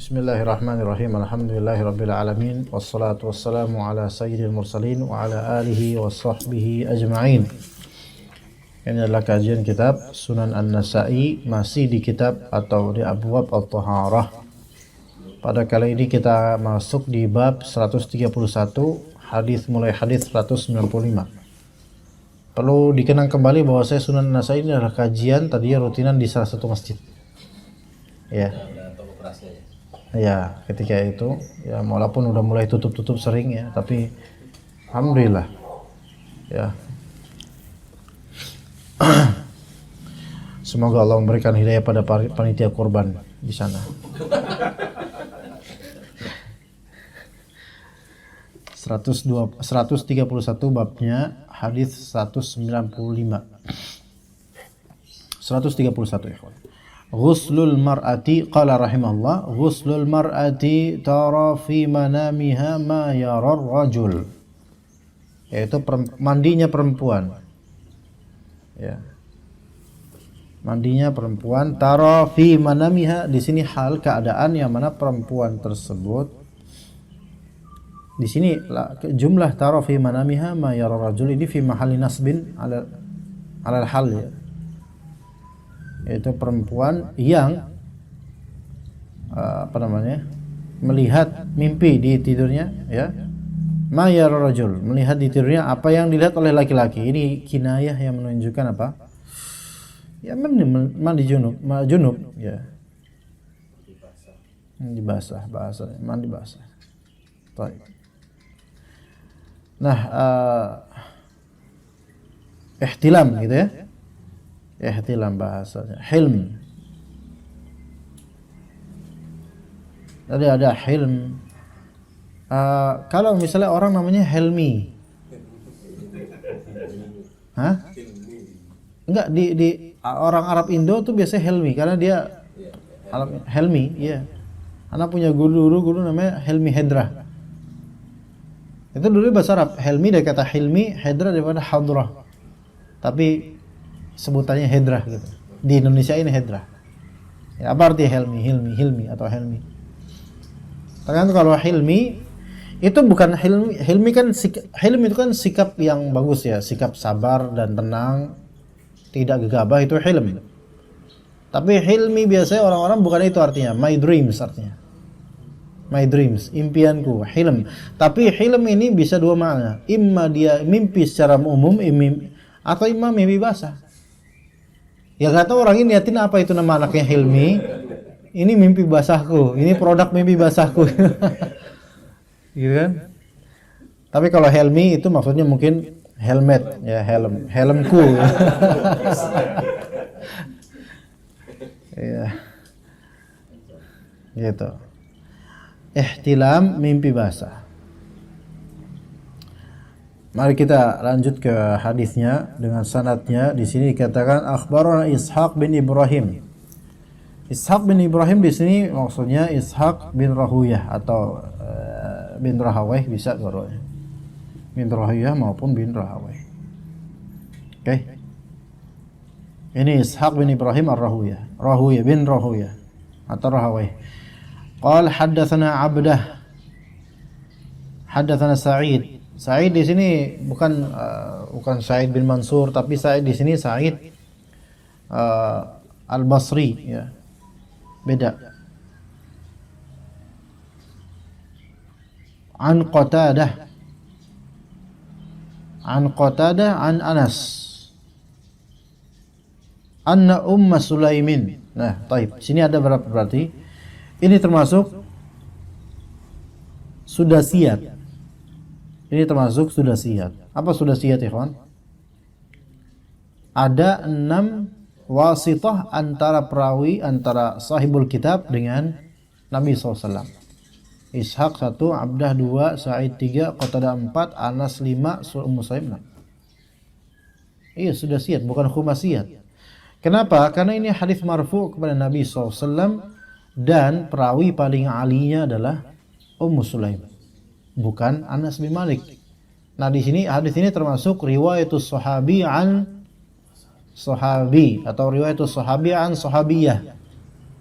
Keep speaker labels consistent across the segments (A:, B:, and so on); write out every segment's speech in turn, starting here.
A: Bismillahirrahmanirrahim. Alhamdulillahirabbil alamin wassalatu wassalamu ala sayyidil mursalin wa ala alihi wa sahbihi ajma'in. Ini adalah kajian kitab Sunan An-Nasa'i, masih di kitab atau di abwab at-taharah. Pada kali ini kita masuk di bab 131, mulai hadis 195. Perlu dikenang kembali bahwa Sunan An-Nasa'i ini adalah kajian tadinya rutinan di salah satu masjid. Ya, ketika itu ya walaupun udah mulai tutup sering ya, tapi alhamdulillah ya. Semoga Allah memberikan hidayah pada panitia kurban di sana. 131 babnya hadis 195. 131 ikhwan. Ghuslul mar'ati, qala rahimahullah, ghuslul mar'ati tara fi manamiha ma yarar rajul, yaitu mandinya perempuan ya. Mandinya perempuan, tara fi manamiha, di sini hal keadaan yang mana perempuan tersebut, di sini jumlah tara fi manamiha ma yarar rajul ini fi mahalli nasbin ala hal ya, yaitu perempuan yang melihat mimpi di tidurnya ya. Ma yara rajul, melihat di tidurnya apa yang dilihat oleh laki-laki. Ini kinayah yang menunjukkan apa? Ya mandi junub ya. Mandi basah, mandi basah. Baik. Nah, ihtilam gitu ya. Ihtilam bahasanya, hilm. Tadi ada hilm. Kalau misalnya orang namanya Helmi, enggak, di orang Arab Indo tuh biasanya Helmi karena dia Helmi, iya. Anak punya guru namanya Helmi Hedrah. Itu dulu bahasa Arab. Helmi dari kata Hilmi, Hedrah daripada Hadrah. Tapi sebutannya Hedrah gitu. Di Indonesia ini Hedrah. Ya, apa arti Hilmi atau Helmi? Tergantung. Kalau Hilmi itu bukan Hilmi kan Hilmi itu kan sikap yang bagus ya, sikap sabar dan tenang, tidak gegabah, itu Hilm. Tapi Hilmi biasanya orang-orang bukan itu artinya, my dreams artinya. My dreams, impianku, Hilm. Tapi Hilm ini bisa dua makna. Imma dia mimpi secara umum, atau imma mimpi basah. Ya nggak tahu orang ini liatin apa itu nama anaknya Hilmi. Ini mimpi basahku, ini produk mimpi basahku. Gitu kan? Tapi kalau Helmi itu maksudnya mungkin helmet ya, helmku. Ya. Gitu. Ihtilam, mimpi basah. Mari kita lanjut ke hadisnya dengan sanadnya. Di sini dikatakan akhbarana Ishaq bin Ibrahim. Ishaq bin Ibrahim di sini maksudnya Ishaq bin Rahuyah atau bin Rahawayh, bisa dua-duanya. Bin Rahuyah maupun bin Rahawayh. Oke. Ini Ishaq bin Ibrahim ar-Rahuyah. Rahuyah bin Rahuyah atau Rahawayh. Qala haddatsana Abdah. Haddatsana Sa'id. Sa'id di sini bukan Sa'id bin Mansur, tapi Sa'id di sini Sa'id Al-Basri ya. Beda. An Qatadah an Anas anna Sulaimin. Nah, taib. Sini ada berapa berarti? Ini termasuk sudasiyat. Ini termasuk sudasiyat. Apa sudasiyat, ikhwan? Ada 6 wasitah antara perawi, antara sahibul kitab dengan Nabi SAW. Ishaq 1, Abdah 2, Sa'id 3, Qatadah 4, Anas 5, Ummu Sulaim 6. Iya, sudasiyat, bukan khumasiyat. Kenapa? Karena ini hadis marfu kepada Nabi SAW dan perawi paling alinya adalah Ummu Sulaim, bukan Anas bin Malik. Nah, di sini hadis ini termasuk riwayatus sahabi an sahabi atau riwayatus sahabi an sahabiyah.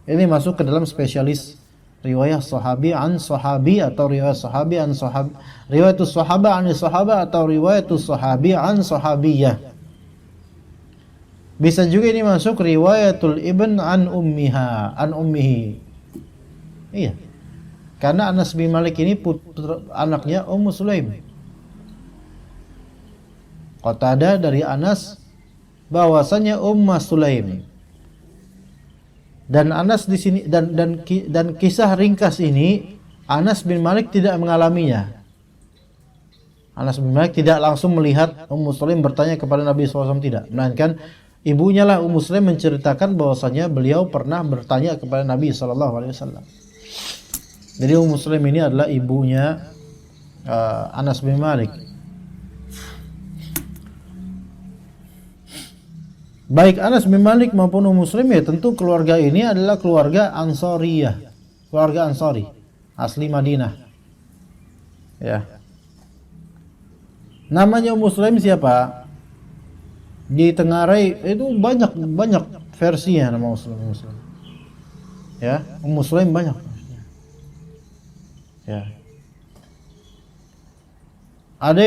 A: Ini masuk ke dalam spesialis riwayat sahabi an sahabi atau riwayat sahabi an sahabi, riwayatus sahaba an sahaba atau riwayatus sahabi an sahabiyah. Bisa juga ini masuk riwayatul ibn an ummiha, an ummihi. Iya. Karena Anas bin Malik ini anaknya Ummu Sulaim. Qatadah dari Anas bahwasanya Ummu Sulaim. Dan Anas di sini dan kisah ringkas ini Anas bin Malik tidak mengalaminya. Anas bin Malik tidak langsung melihat Ummu Sulaim bertanya kepada Nabi SAW, tidak, melainkan ibunya lah Ummu Sulaim menceritakan bahwasanya beliau pernah bertanya kepada Nabi SAW. Jadi Ummu Sulaim ini adalah ibunya Anas bin Malik. Baik Anas bin Malik maupun Ummu Sulaim, ya tentu keluarga ini adalah keluarga Ansariyah, keluarga Ansari, asli Madinah. Ya. Namanya Ummu Sulaim siapa? Di Tengarai itu banyak versinya nama Ummu Sulaim. Ya, Ummu Sulaim banyak. Ya. Ada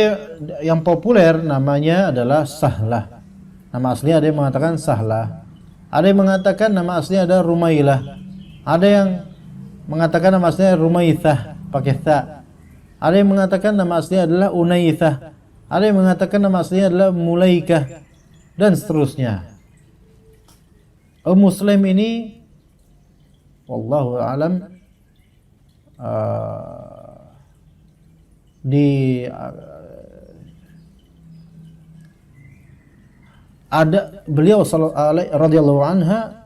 A: yang populer namanya adalah Sahlah. Nama asli ada yang mengatakan Sahlah. Ada yang mengatakan nama asli ada Rumailah. Ada yang mengatakan nama aslinya Rumaithah pakai tha. Ada yang mengatakan nama asli adalah Unaithah. Ada yang mengatakan nama aslinya adalah Mulaikah dan seterusnya. Ummu Sulaim ini wallahu a'lam ada beliau radhiyallahu anha,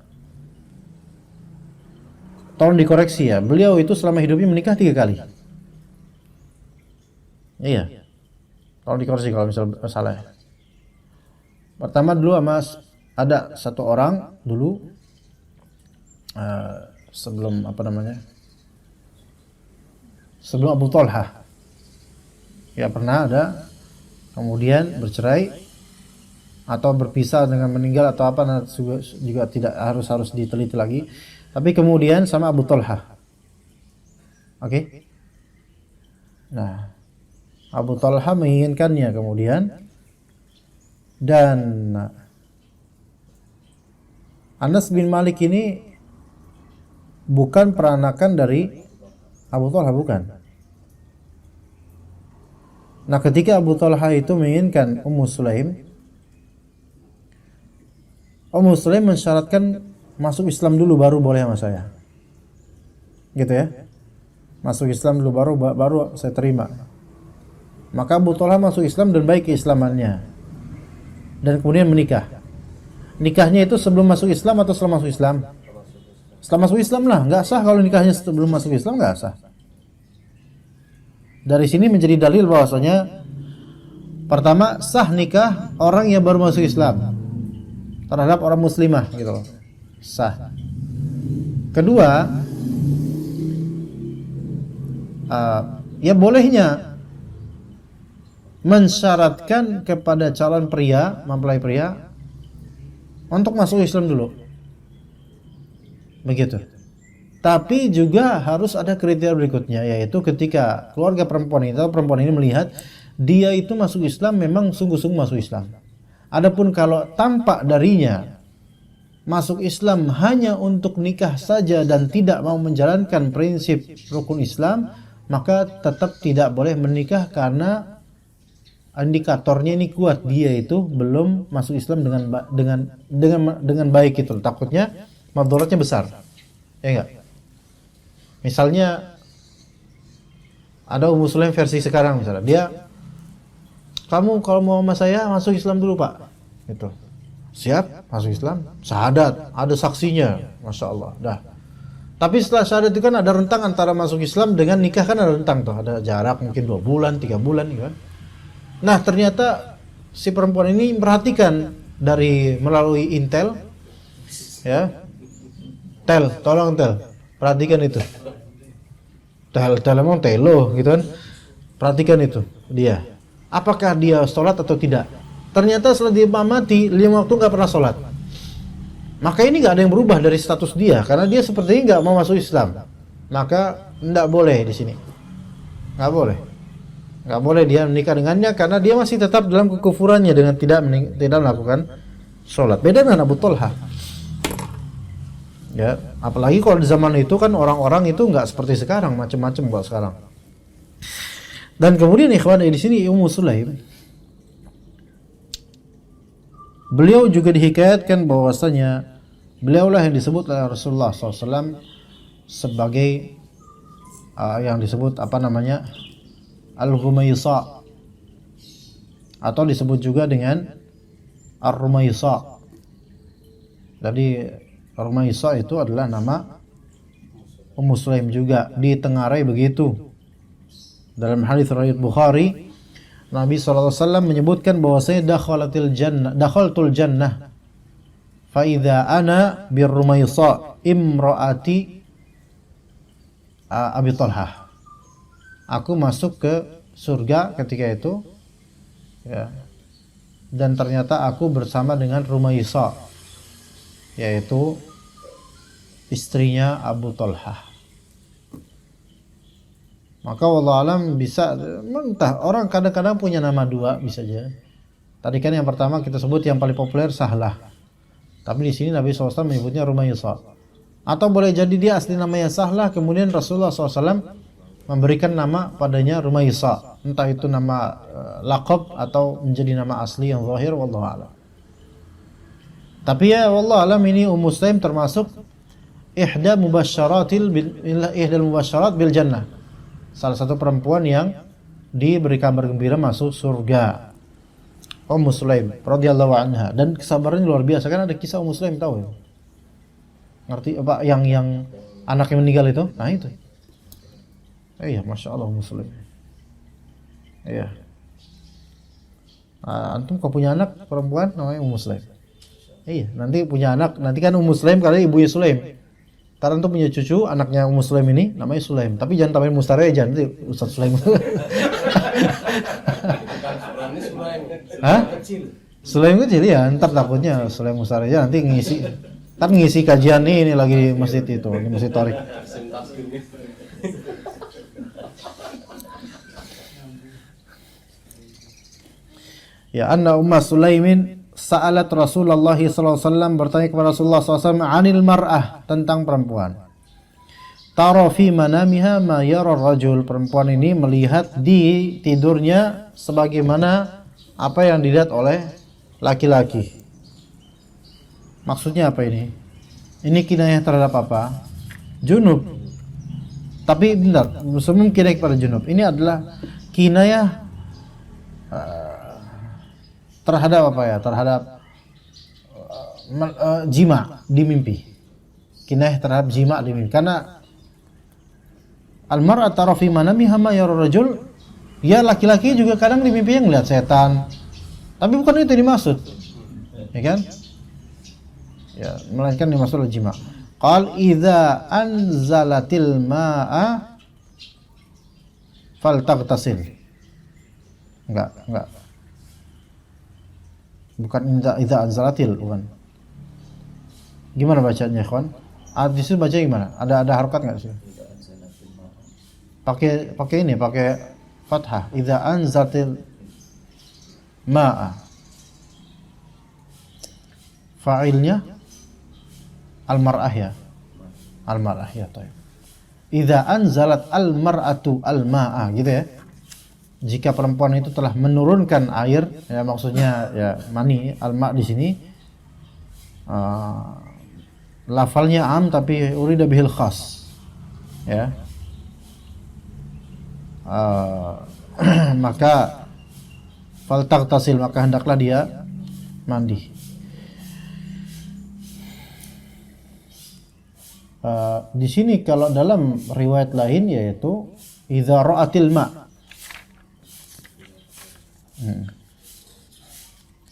A: tolong dikoreksi ya, beliau itu selama hidupnya menikah 3 kali. Iya, tolong dikoreksi kalau misal salah. Pertama dulu ada satu orang dulu sebelum sebelum Abu Talha, ya pernah ada, kemudian bercerai atau berpisah dengan meninggal atau apa, juga tidak harus diteliti lagi. Tapi kemudian sama Abu Talha. Oke. Nah, Abu Talha menginginkannya kemudian, dan Anas bin Malik ini bukan peranakan dari Abu Talha, bukan. Nah, ketika Abu Talha itu menginginkan Ummu Sulaim, Ummu Sulaim mensyaratkan masuk Islam dulu baru boleh sama saya. Gitu ya. Masuk Islam dulu baru saya terima. Maka Abu Talha masuk Islam dan baik keislamannya. Dan kemudian menikah. Nikahnya itu sebelum masuk Islam atau setelah masuk Islam? Setelah masuk Islam lah, enggak sah kalau nikahnya sebelum masuk Islam, enggak sah. Dari sini menjadi dalil bahwasanya pertama sah nikah orang yang baru masuk Islam terhadap orang muslimah gitu, sah. Kedua, ya bolehnya mensyaratkan kepada calon pria, mempelai pria, untuk masuk Islam dulu, begitu. Tapi juga harus ada kriteria berikutnya, yaitu ketika keluarga perempuan ini melihat dia itu masuk Islam, memang sungguh-sungguh masuk Islam. Adapun kalau tampak darinya masuk Islam hanya untuk nikah saja dan tidak mau menjalankan prinsip rukun Islam, maka tetap tidak boleh menikah, karena indikatornya ini kuat, dia itu belum masuk Islam dengan baik itu. Takutnya madharatnya besar. Ya enggak? Misalnya ada Ummu Sulaim versi sekarang, misalnya kamu kalau mau sama saya masuk Islam dulu pak, gitu. Siap masuk Islam, syahadat, ada saksinya, masya Allah, dah. Tapi setelah syahadat itu kan ada rentang antara masuk Islam dengan nikah, kan ada rentang tuh, ada jarak mungkin 2 bulan, 3 bulan, gitu kan. Nah ternyata si perempuan ini perhatikan melalui intel, ya, tolong perhatikan itu, emang telo, gitu kan, perhatikan itu dia. Apakah dia sholat atau tidak? Ternyata setelah dia mati 5 waktu nggak pernah sholat. Maka ini nggak ada yang berubah dari status dia, karena dia sepertinya nggak mau masuk Islam. maka tidak boleh di sini. Nggak boleh. Nggak boleh dia menikah dengannya karena dia masih tetap dalam kekufurannya dengan tidak melakukan sholat. Beda dengan Abu Talha. Ya, apalagi kalau di zaman itu kan orang-orang itu nggak seperti sekarang, macam-macam buat sekarang. Dan kemudian ikhwan di sini Ummu Sulaim, beliau juga dihikayatkan bahwasanya beliaulah yang disebut oleh Rasulullah SAW sebagai yang disebut Al-Humaysa, atau disebut juga dengan Ar-Rumaysa. Jadi Rumaysa itu adalah nama Ummu Sulaim juga, ditengarai begitu. Dalam hadis riwayat Bukhari, Nabi SAW menyebutkan bahwasanya dakhaltul jannah fa idza ana birrumaysa imraati Abi Talha. Aku masuk ke surga ketika itu, ya. Dan ternyata aku bersama dengan Rumaysa, yaitu istrinya Abu Talha. Maka wallahu alam bisa, entah, orang kadang-kadang punya nama dua, bisa aja. Tadi kan yang pertama kita sebut yang paling populer Sahlah, tapi di sini Nabi SAW menyebutnya Rumaysa. Atau boleh jadi dia asli namanya Sahlah, kemudian Rasulullah SAW memberikan nama padanya Rumaysa, entah itu nama laqab atau menjadi nama asli yang zahir, wallahu alam. Tapi ya wallahu alam, ini Ummu Sulaim termasuk ihda mubasyarat bil jannah, salah satu perempuan yang diberi kabar gembira masuk surga, Ummu Sulaim radhiyallahu anha. Dan kesabarannya luar biasa. Kan ada kisah Ummu Sulaim, tahu ya? Ngerti apa yang anaknya meninggal itu? Nah itu. Iya, Masya Allah Ummu Sulaim. Iya. Antum kau punya anak perempuan namanya Ummu Sulaim. Iya, nanti punya anak, nanti kan Ummu Sulaim karena ibunya Sulaim. Ntar antum punya cucu, anaknya Ummu Sulaim ini namanya Sulaim. Tapi jangan tambahin Mustara aja, nanti Ustaz Sulaim. Hah? Sulaim kecil ya, ntar takutnya Sulaim Mustara aja nanti ngisi kajian ini lagi di masjid itu, di Masjid Tarik. Ya, anna Ummu Sulaimin sa'alat Rasulullah SAW, bertanya kepada Rasulullah SAW anil mar'ah, tentang perempuan. Tara fi manamiha ma yara rajul, perempuan ini melihat di tidurnya sebagaimana apa yang dilihat oleh laki-laki. Maksudnya apa ini? Ini kinayah terhadap apa? Junub. Tapi benar, sebelum kinayah kepada junub, ini adalah kinayah terhadap apa ya? Terhadap jima di mimpi. Kinayah terhadap jima di mimpi. Karena al-mar'atu tara fi manamiha ma yara rajul, ya laki-laki juga kadang di mimpinya ngelihat setan. Tapi bukan itu dimaksud. Ya kan? Ya, melainkan dimaksud al-jima. Qal idza anzalatil ma'a faltaghtasil. Enggak. Bukan idza anzalatil, bukan. Gimana bacanya, ikhwan? Di situ baca gimana? Ada harokat enggak sih? Pakai ini, pakai fathah. Idza anzalatil ma'a. Fa'ilnya al-mar'ah ya. Al-mar'ah ya, tayyib. Idza anzalat al-mar'atu al-ma'a, gitu ya. Jika perempuan itu telah menurunkan air, ya maksudnya ya mani, al-ma' di sini lafalnya am tapi urida bihil khas. Ya. Maka faltaghtasil, maka hendaklah dia mandi. Di sini kalau dalam riwayat lain yaitu idza ra'atil ma'.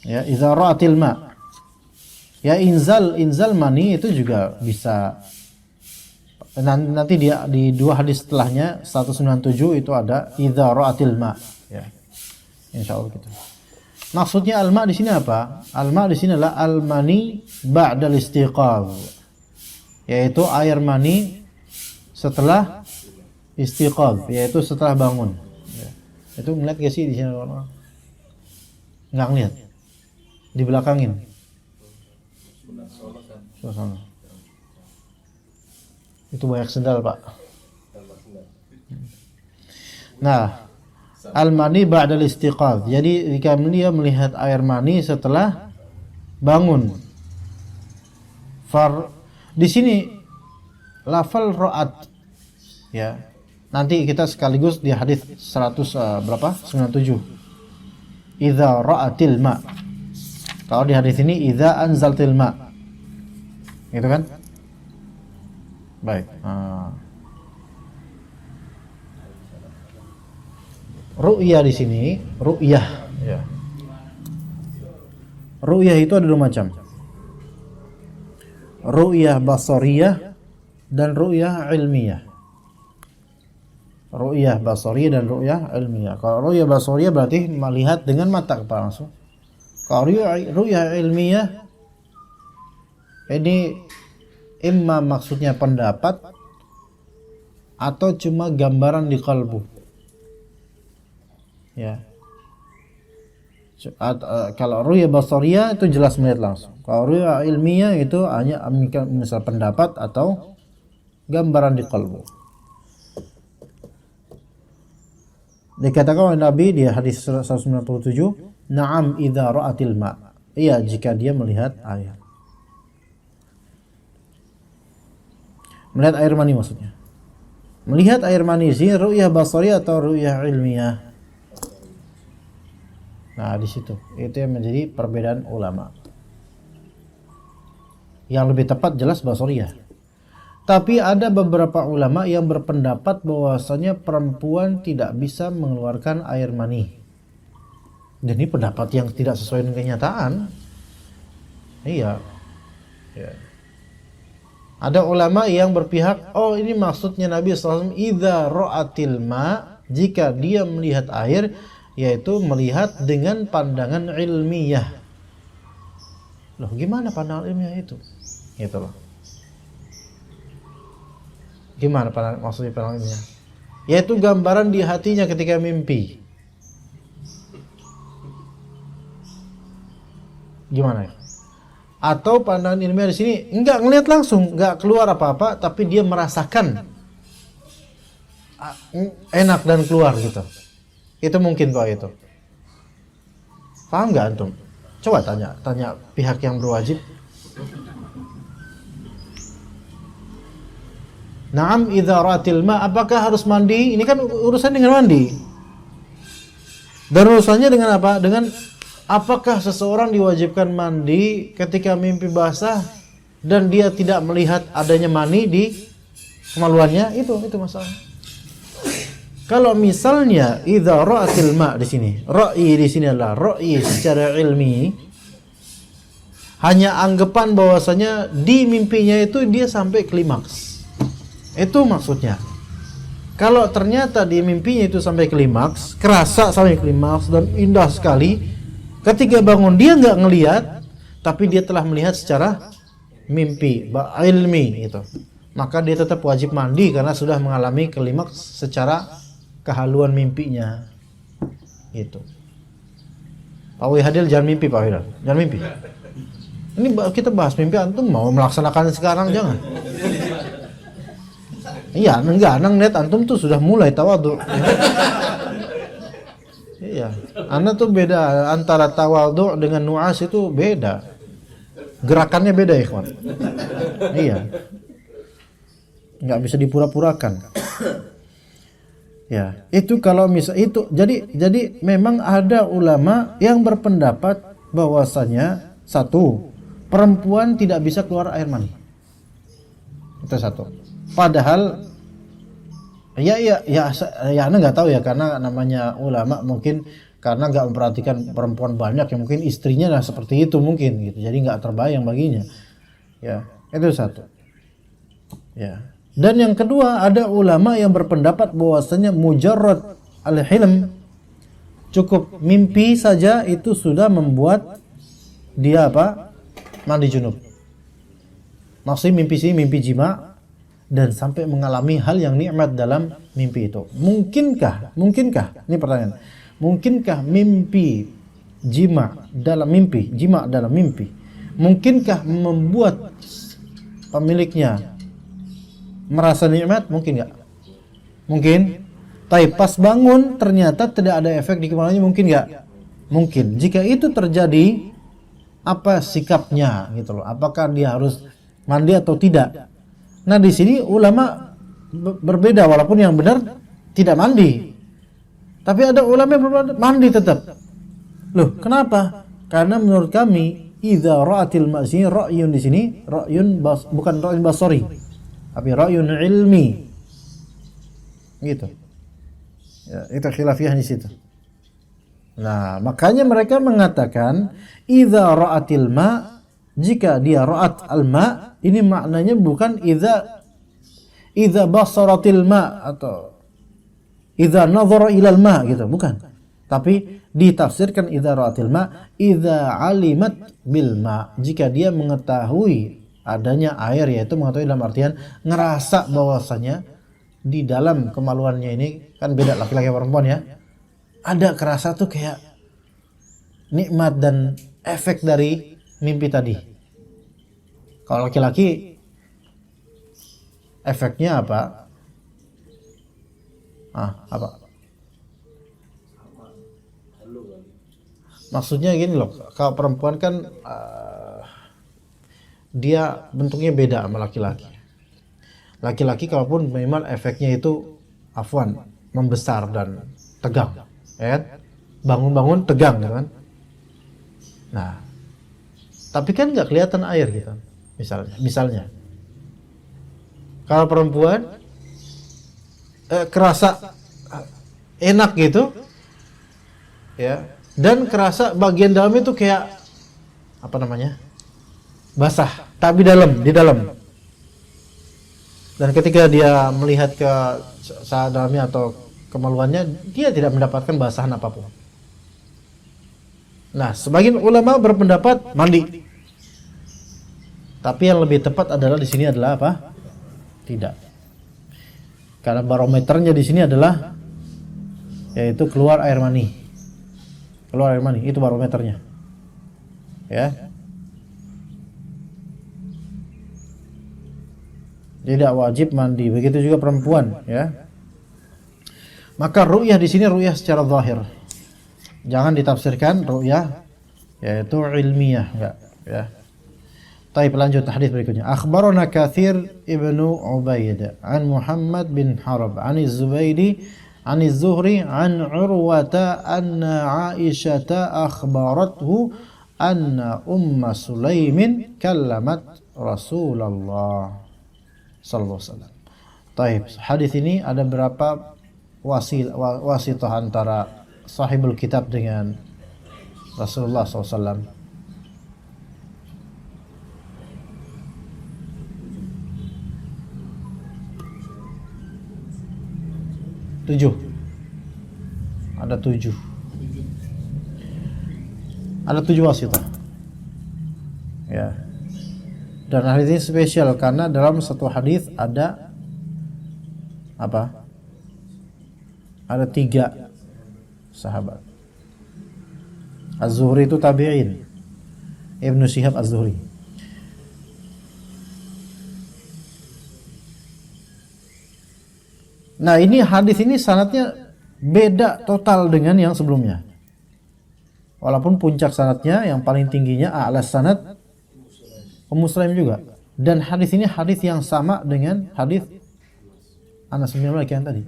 A: Ya, idza ra'atil ma'. Ya, inzal mani itu juga bisa. Nanti dia di dua hadis setelahnya 197 itu ada idza ra'atil ma', ya. Insyaallah gitu. Maksudnya al-ma' di sini apa? Al-ma' di sini adalah al-mani ba'dal istiqaz. Yaitu air mani setelah istiqadh, yaitu setelah bangun. Ya. Itu ngeliat gak sih di sini orang? Nggak ngeliat. Di belakangin. Suasana. Itu banyak sendal, Pak. Nah, al-mani ba'dal istiqadh. Jadi jika dia melihat air mani setelah bangun. Di sini lafal ra'at. Ya. Nanti kita sekaligus di hadis 97. Idza ra'atil ma. Kalau di hadis ini idza anzaltil ma. Gitu kan? Baik. Ru'yah di sini, ru'yah, ya. Ru'yah itu ada dua macam. Ru'yah basariyah dan ru'yah ilmiyah. Ru'yah basariyah dan ru'yah ilmiyah. Kalau ru'yah basariyah berarti melihat dengan mata kepala langsung. Kalau ru'yah ilmiyah ini imma maksudnya pendapat atau cuma gambaran di kalbu. Ya. Kalau ru'yah basariyah itu jelas melihat langsung. Kalau ru'yah ilmiyah itu hanya misal pendapat atau gambaran di kalbu. Dikatakan oleh Nabi di hadis 197, "Na'am idza ra'atil ma." Iya, jika dia melihat air. Melihat air mani maksudnya. Melihat air mani sih ru'yah basariyah atau ru'yah ilmiyah. Nah, di situ itu yang menjadi perbedaan ulama. Yang lebih tepat jelas basariyah. Tapi ada beberapa ulama yang berpendapat bahwasanya perempuan tidak bisa mengeluarkan air mani. Dan ini pendapat yang tidak sesuai dengan kenyataan. Iya. Ya. Ada ulama yang berpihak, oh ini maksudnya Nabi SAW, idza ra'atil ma, jika dia melihat air, yaitu melihat dengan pandangan ilmiah. Loh, gimana pandangan ilmiah itu? Gitu loh. Gimana maksudnya pandangan ilmiah? Yaitu gambaran di hatinya ketika mimpi. Gimana ya? Atau pandangan ilmiah di sini enggak ngelihat langsung, enggak keluar apa-apa, tapi dia merasakan enak dan keluar gitu. Itu mungkin kok itu. Paham nggak antum? Coba tanya pihak yang berwajib. Naam idza ratil ma, apakah harus mandi? Ini kan urusan dengan mandi. Dan urusannya dengan apa? Dengan apakah seseorang diwajibkan mandi ketika mimpi basah dan dia tidak melihat adanya mani di kemaluannya? Itu masalah. Kalau misalnya idza ra'atil ma di sini, ra'i di sini adalah ra'i secara ilmi, hanya anggapan bahwasanya di mimpinya itu dia sampai klimaks. Itu maksudnya. Kalau ternyata di mimpinya itu sampai klimaks, kerasa sampai klimaks dan indah sekali, ketika bangun dia nggak ngelihat, tapi dia telah melihat secara mimpi, ilmi itu. Maka dia tetap wajib mandi karena sudah mengalami klimaks secara kehaluan mimpinya. Gitu. Pak Wihadil jangan mimpi, Pak Wihadil. Jangan mimpi. Ini kita bahas mimpi, antum mau melaksanakan sekarang jangan. Iya, enggak, anang lihat antum tuh sudah mulai tawadhu. Iya, anda tuh beda antara tawadhu dengan nu'as itu beda. Gerakannya beda, ikhwan. Iya. Enggak bisa dipura-purakan. Ya, itu kalau misal itu jadi memang ada ulama yang berpendapat bahwasanya satu, perempuan tidak bisa keluar air mani. Itu satu. Padahal ya Anda nggak tahu ya, karena namanya ulama mungkin karena nggak memperhatikan perempuan banyak yang mungkin istrinya lah seperti itu mungkin gitu. Jadi nggak terbayang baginya. Ya, itu satu. Ya. Dan yang kedua, ada ulama yang berpendapat bahwasanya mujarrad al-hilm, cukup mimpi saja itu sudah membuat dia apa? Mandi junub. Maksudnya mimpi sini mimpi jima, dan sampai mengalami hal yang nikmat dalam mimpi itu. Mungkinkah, ini pertanyaan, mungkinkah mimpi jima dalam mimpi, mungkinkah membuat pemiliknya merasa nikmat? Mungkin nggak? Mungkin. Tapi pas bangun ternyata tidak ada efek di kepalanya, mungkin nggak? Mungkin. Jika itu terjadi, apa sikapnya gitu loh? Apakah dia harus mandi atau tidak? Nah di sini ulama berbeda, walaupun yang benar tidak mandi, tapi ada ulama yang berbeda, mandi tetap. Loh, kenapa? Karena menurut kami idza ra'atil ma'sini, ra'yun di sini bukan ra'yun basari, tapi ra'yun ilmi. Gitu. Ya, itu khilafiyah di situ. Nah, makanya mereka mengatakan idza ra'atil ma', jika dia ra'at al-ma, ini maknanya bukan idza basaratil ma atau idza nadhara ilal ma gitu, bukan. Tapi ditafsirkan idza ra'atil ma, idza alimat bil ma, jika dia mengetahui adanya air, yaitu mengetahui dalam artian ngerasa bahwasanya di dalam kemaluannya ini, kan beda laki-laki perempuan ya, ada kerasa tuh kayak nikmat dan efek dari mimpi tadi. Kalau laki-laki efeknya apa? Apa? Maksudnya gini loh, kalau perempuan kan dia bentuknya beda sama laki-laki. Laki-laki kalaupun memang efeknya itu membesar dan tegang, ya kan? Bangun-bangun tegang, gitu kan? Nah, tapi kan nggak kelihatan air gitu, misalnya. Kalau perempuan kerasa enak gitu, ya, dan kerasa bagian dalam itu kayak apa namanya, basah, tapi di dalam. Dan ketika dia melihat ke saat dalamnya atau kemaluannya, dia tidak mendapatkan basahan apapun. Nah, sebagian ulama berpendapat mandi. Tapi yang lebih tepat adalah di sini adalah apa? Tidak. Karena barometernya di sini adalah yaitu keluar air mani. Keluar air mani itu barometernya. Ya. Tidak wajib mandi. Begitu juga perempuan, ya. Maka ru'yah di sini ru'yah secara zahir. Jangan ditafsirkan ru'yah yaitu ilmiah, enggak, ya. Baik, lanjut hadis berikutnya. Akhbarana Katsir ibnu Ubaid an Muhammad bin Harb an Az-Zubaydi an Az-Zuhri an Urwata anna Aisyah akhbarathu anna Sulaimin kallamat Rasulullah sallallahu alaihi wasallam. Baik, hadis ini ada berapa wasitah antara sahibul kitab dengan Rasulullah SAW. Ada tujuh wasitah, ya. Dan hadis ini spesial karena dalam satu hadis ada apa? Ada 3 sahabat. Az-Zuhri itu tabi'in, Ibnu Syihab Az-Zuhri. Nah, ini hadis ini sanadnya beda total dengan yang sebelumnya. Walaupun puncak sanadnya yang paling tingginya a'la sanad Sulaim juga. Dan hadis ini hadis yang sama dengan hadis Anas bin Malik yang tadi.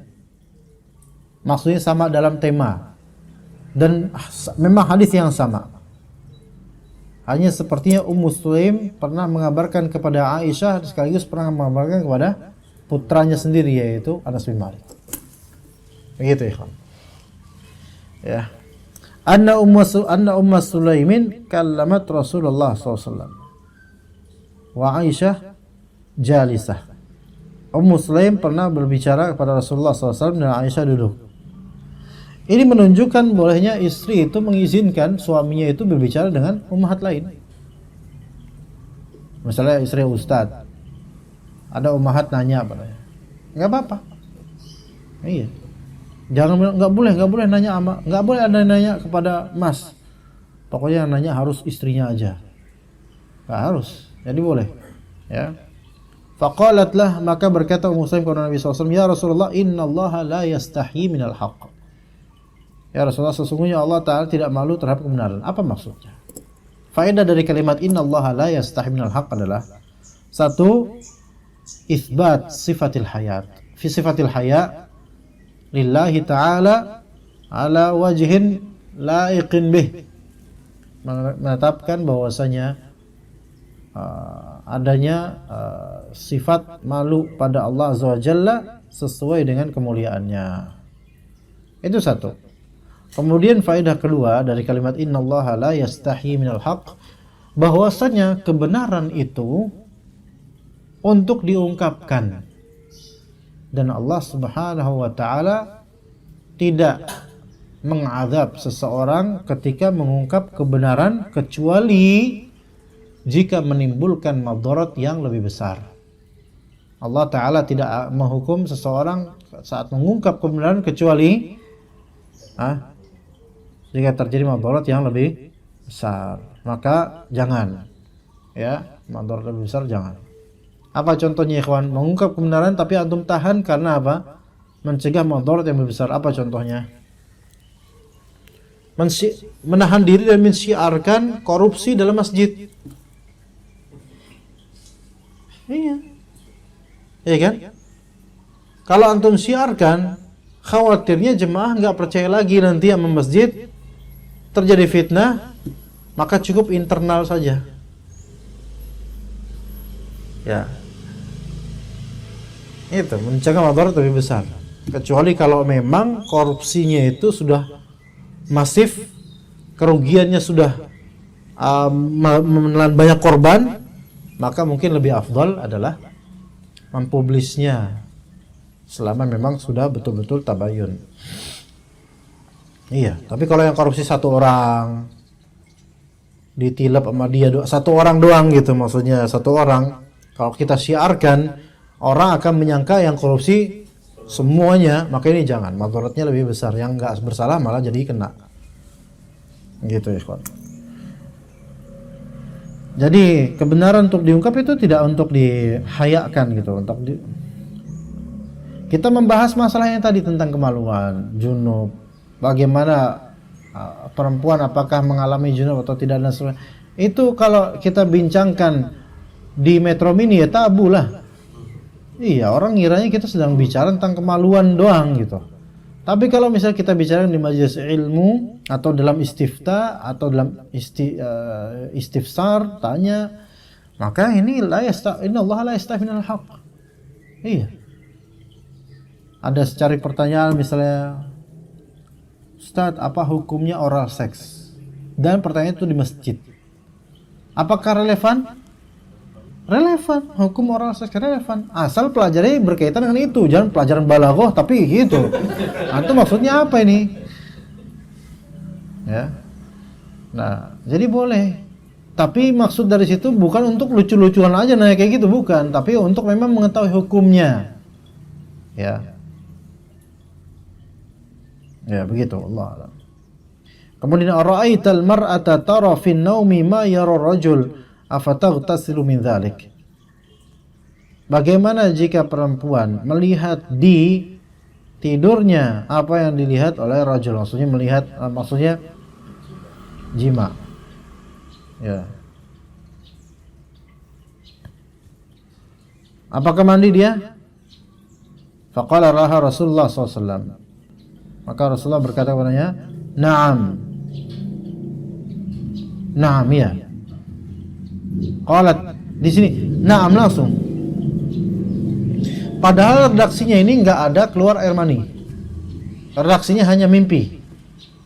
A: Maksudnya sama dalam tema. Dan memang hadis yang sama. Hanya sepertinya Sulaim pernah mengabarkan kepada Aisyah, sekaligus pernah mengabarkan kepada putranya sendiri, yaitu Anas bin Malik. Begitu, ikhwan. Ya. Anna Sulaimin kallamat Rasulullah SAW wa Aisyah jalisah. Sulaim pernah berbicara kepada Rasulullah SAW dan Aisyah duduk. Ini menunjukkan bolehnya istri itu mengizinkan suaminya itu berbicara dengan ummahat lain. Misalnya istri ustadz Ada ummahat nanya apa nanya. Enggak apa-apa. Iya. Jangan bilang nggak boleh nanya sama, nggak boleh ada nanya kepada mas. Pokoknya yang nanya harus istrinya aja. Nggak harus. Jadi boleh. Ya. Faqalatlah, maka berkata Ummu Sulaim kepada Nabi SAW, ya Rasulullah, innallaha la yastahi minal haqq. Ya Rasulullah, sesungguhnya Allah Ta'ala tidak malu terhadap kebenaran. Apa maksudnya? Faedah dari kalimat innallaha la yastahi minal haqq adalah satu, itsbat sifatil hayat. Fi sifatil hayat lillahi ta'ala ala wajhin laiqin bih, menetapkan bahwasanya adanya sifat malu pada Allah Azza wa Jalla sesuai dengan kemuliaannya. Itu satu. Kemudian faedah kedua dari kalimat innallaha la yastahi minal haqq, bahwasanya kebenaran itu untuk diungkapkan. Dan Allah Subhanahu wa taala tidak mengazab seseorang ketika mengungkap kebenaran kecuali jika menimbulkan madarat yang lebih besar. Allah Ta'ala tidak menghukum seseorang saat mengungkap kebenaran kecuali jika terjadi madarat yang lebih besar. Maka jangan, ya, madarat lebih besar jangan. Apa contohnya ikhwan? Mengungkap kebenaran tapi antum tahan karena apa? Mencegah madarat yang lebih besar. Apa contohnya? Menahan diri dan mensyiarkan korupsi dalam masjid. Iya. Iya kan? Kalau antum siarkan, khawatirnya jemaah nggak percaya lagi nanti sama masjid, terjadi fitnah, maka cukup internal saja. Ya. Itu mencegah madarat lebih besar. Kecuali kalau memang korupsinya itu sudah masif, kerugiannya sudah menelan banyak korban, maka mungkin lebih afdal adalah mempublisnya selama memang sudah betul-betul tabayun. Iya, tapi kalau yang korupsi satu orang ditilap sama dia satu orang doang gitu, maksudnya satu orang, kalau kita syiarkan orang akan menyangka yang korupsi semuanya, maka ini jangan, madaratnya lebih besar, yang nggak bersalah malah jadi kena. Gitu ya, kawan. Jadi kebenaran untuk diungkap itu tidak untuk dihayakan gitu, kita membahas masalah yang tadi tentang kemaluan, junub, bagaimana perempuan apakah mengalami junub atau tidak dan sebagainya. Itu kalau kita bincangkan di Metro Mini ya tabu lah. Iya, orang ngiranya kita sedang bicara tentang kemaluan doang gitu. Tapi kalau misalnya kita bicara di majelis ilmu atau dalam istifta atau dalam istifsar tanya, maka ini innallaha la yastahi minal haqq. Iya. Ada secari pertanyaan misalnya, Ustaz, apa hukumnya oral seks? Dan pertanyaan itu di masjid. Apakah relevan? Relevan, hukum oral seks relevan. Asal pelajari berkaitan dengan itu, jangan pelajaran balaghah tapi gitu. Antum maksudnya apa ini? Ya. Nah, jadi boleh. Tapi maksud dari situ bukan untuk lucu-lucuan aja nanya kayak gitu, bukan, tapi untuk memang mengetahui hukumnya. Ya. Ya, begitu Allah. Kemudian ara'aital mar'ata tara fin naumi ma yara rajul afataghtasilu min dzalik. Bagaimana jika perempuan melihat di tidurnya apa yang dilihat oleh rajul, maksudnya melihat maksudnya jima. Ya. Apakah mandi dia? Faqala laha Rasulullah SAW. Maka Rasulullah berkata kepadanya, "Na'am." Na'am, ya. Qalat di sini, "Na'am," langsung. Padahal redaksinya ini nggak ada keluar air mani. Redaksinya hanya mimpi.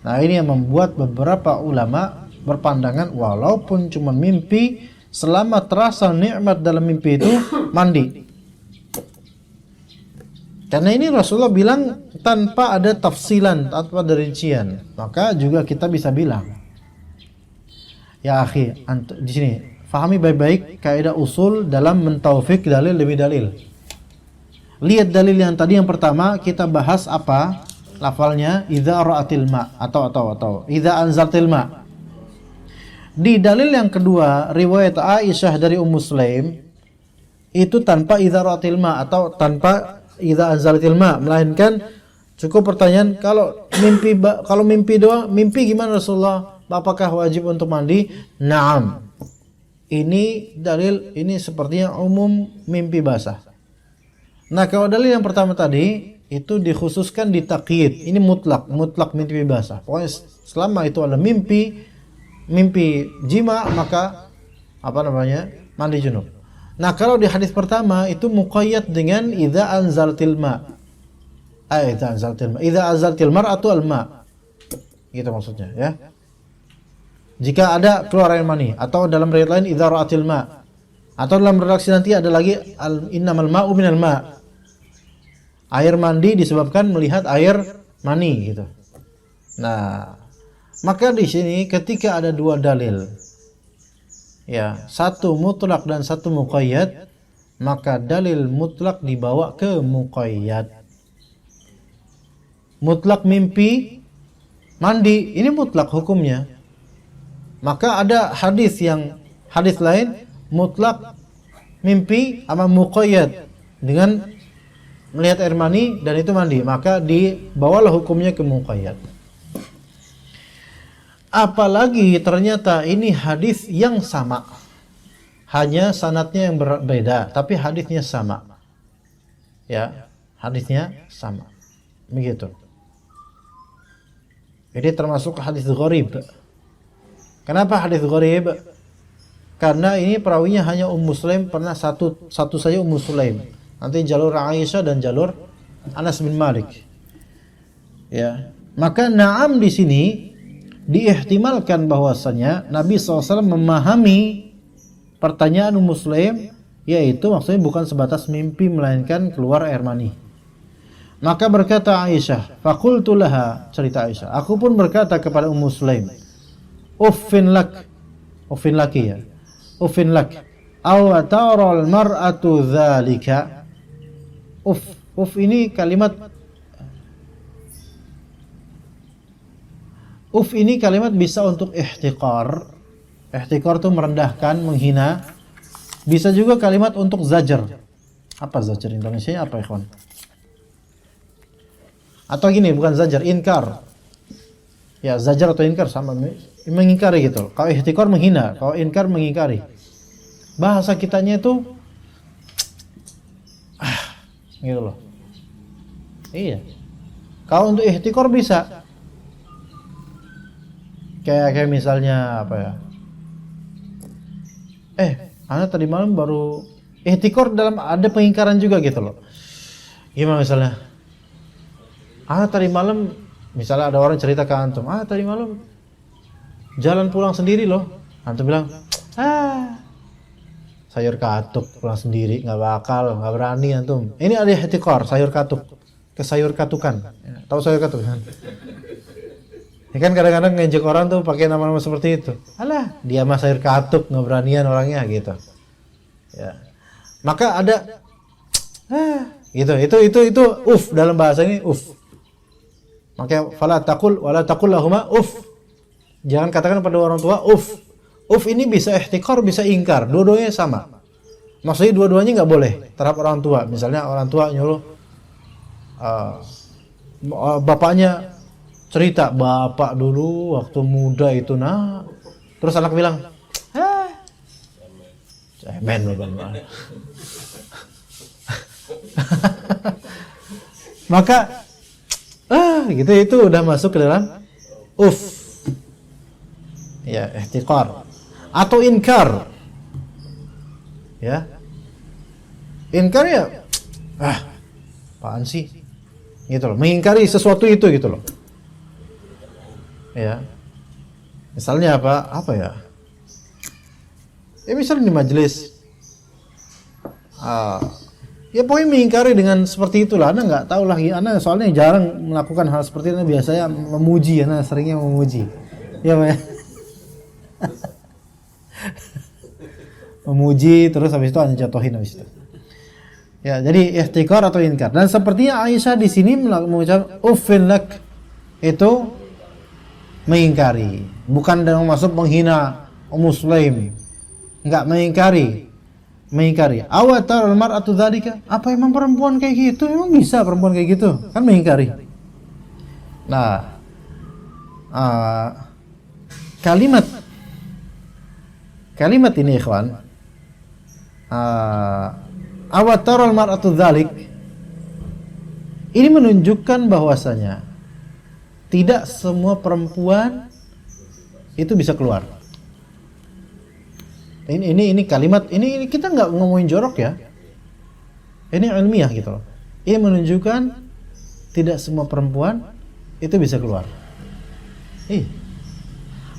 A: Nah, ini yang membuat beberapa ulama berpandangan walaupun cuma mimpi, selama terasa nikmat dalam mimpi itu mandi. Karena ini Rasulullah bilang tanpa ada tafsilan, tanpa ada rincian, maka juga kita bisa bilang, ya akhi, di sini fahami baik-baik kaidah usul dalam mentaufik dalil demi dalil. Lihat dalil yang tadi yang pertama kita bahas apa? Lafalnya idza ra'atil ma atau idza anzaltil ma. Di dalil yang kedua riwayat Aisyah dari Ummu Sulaim itu tanpa idza ra'atil ma atau tanpa idza anzaltil ma, melainkan cukup pertanyaan kalau mimpi doang, mimpi gimana Rasulullah? Apakah wajib untuk mandi? Naam. Ini dalil ini sepertinya umum mimpi basah. Nah, kalau dalil yang pertama tadi itu dikhususkan di taqyid. Ini mutlak mimpi basah. Pokoknya selama itu ada mimpi jima maka mandi junub. Nah, kalau di hadis pertama itu muqayyad dengan idza anzaltil ma. Idza anzaltil mar'atu al-ma. Gitu maksudnya ya. Jika ada keluar air mani, atau dalam riwayat lain idza ra'atil ma, atau dalam redaksi nanti ada lagi innamal ma'u minal ma, air mandi disebabkan melihat air mani gitu. Nah, maka di sini ketika ada dua dalil, ya satu mutlak dan satu muqayyad, maka dalil mutlak dibawa ke muqayyad. Mutlak mimpi mandi ini mutlak hukumnya. Maka ada hadis lain mutlak mimpi sama muqayyad dengan melihat air mani dan itu mandi, maka dibawalah hukumnya ke muqayyad. Apalagi ternyata ini hadis yang sama, hanya sanadnya yang berbeda, tapi hadisnya sama. Ya, hadisnya sama. Begitu. Ini termasuk hadis gharib. Kenapa hadis gharib? Karena ini perawinya hanya Ummu Sulaim, pernah satu saja Ummu Sulaim. Nanti jalur Aisyah dan jalur Anas bin Malik. Ya, maka na'am di sini diihtimalkan bahwasanya Nabi SAW memahami pertanyaan Ummu Sulaim, yaitu maksudnya bukan sebatas mimpi melainkan keluar air mani. Maka berkata Aisyah, faqultu laha, cerita Aisyah, aku pun berkata kepada Ummu Sulaim, uffin lak, aw taral mar'atu dzalika. Uff ini kalimat bisa untuk ihtiqar. Ihtiqar itu merendahkan, menghina. Bisa juga kalimat untuk zajar. Apa zajar Indonesia apa ikhwan? Atau gini, bukan zajar, inkar. Ya, zajar atau inkar sama, mengingkari gitu. Kalau ihtiqar menghina, kalau inkar mengingkari. Bahasa kitanya itu gitu loh. Iya. Kalau untuk ihtiqar bisa. Kayak misalnya apa ya? Ana tadi malam baru ihtiqar dalam ada pengingkaran juga gitu loh. Gimana misalnya? Ana tadi malam, misalnya ada orang cerita ke antum, tadi malam jalan pulang sendiri loh. Antum bilang, sayur katuk pulang sendiri, nggak berani antum. Ini ada ihtiqar, sayur katuk, sayur katukan. Ya, tahu sayur katuk kan? Ya kan kadang-kadang ngejek orang tuh pakai nama-nama seperti itu. Alah, dia mah sayur katuk, nggak beranian orangnya gitu. Ya, maka ada, gitu. Itu dalam bahasa ini Maka fala taqul wala taqul lahuma Jangan katakan pada orang tua ini bisa ihtiqar, bisa ingkar. Dua-duanya sama. Maksudnya dua-duanya enggak boleh terhadap orang tua. Misalnya orang tua nyuruh bapaknya cerita, bapak dulu waktu muda itu terus anak bilang, cemen lu bang. Maka gitu itu udah masuk ke dalam ya, ihtiqar atau inkar. Ya. Inkar ya apaan sih? Gitu loh, mengingkari sesuatu itu gitu loh. Ya. Misalnya apa ya? Ya misalnya di majelis ya pokoknya mengingkari dengan seperti itulah. Anda nggak tahu lagi. Anda soalnya jarang melakukan hal seperti itu. Biasanya memuji. Anda seringnya memuji. Ya Pak. memuji terus habis itu hanya jatuhin habis itu. Ya, jadi ihtikar atau inkar. Dan sepertinya Aisyah di sini mengucap uffin lak, itu mengingkari, bukan dengan maksud menghina Muslim. Enggak, mengingkari. Awatar al-mar'atu dzalika? Apa emang perempuan kayak gitu? Emang bisa perempuan kayak gitu? Kan mengingkari. Nah, kalimat ini ikhwan, awatar al-mar'atu dzalik, ini menunjukkan bahwasanya tidak semua perempuan itu bisa keluar. Ini kalimat ini kita nggak ngomongin jorok ya. Ini ilmiah gitu loh. Ini menunjukkan tidak semua perempuan itu bisa keluar.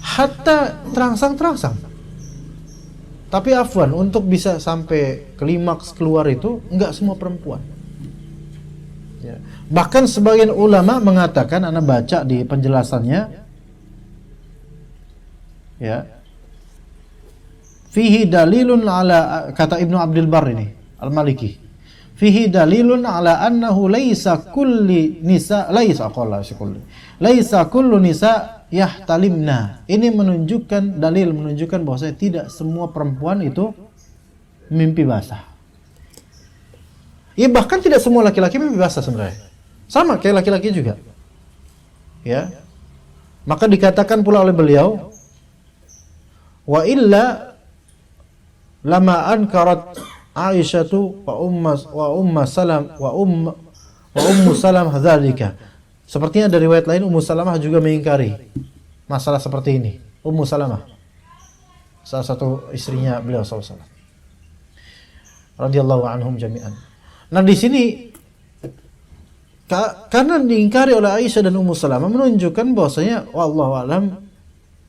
A: Hatta terangsang. Tapi afwan, untuk bisa sampai klimaks keluar itu nggak semua perempuan. Ya. Bahkan sebagian ulama mengatakan, ana baca di penjelasannya, ya, fihi dalilun ala, kata Ibnu Abdul Bar ini Al-Maliki, fihi dalilun ala annahu laisa kullu nisa yahtalimna. Ini dalil menunjukkan bahwasanya tidak semua perempuan itu mimpi basah. Ya, bahkan tidak semua laki-laki mimpi basah sebenarnya. Sama kayak laki-laki juga. Ya. Maka dikatakan pula oleh beliau, wa illa lama ankarat Aisyatu wa ummu Salam hadzalika. Sepertinya dari riwayat lain Ummu Salamah juga mengingkari masalah seperti ini. Ummu Salamah, salah satu istrinya beliau sallallahu alaihi wasallam, radhiyallahu anhum jami'an. Nah, di sini karena diingkari oleh Aisyah dan Ummu Salamah menunjukkan bahwasanya wallahu alam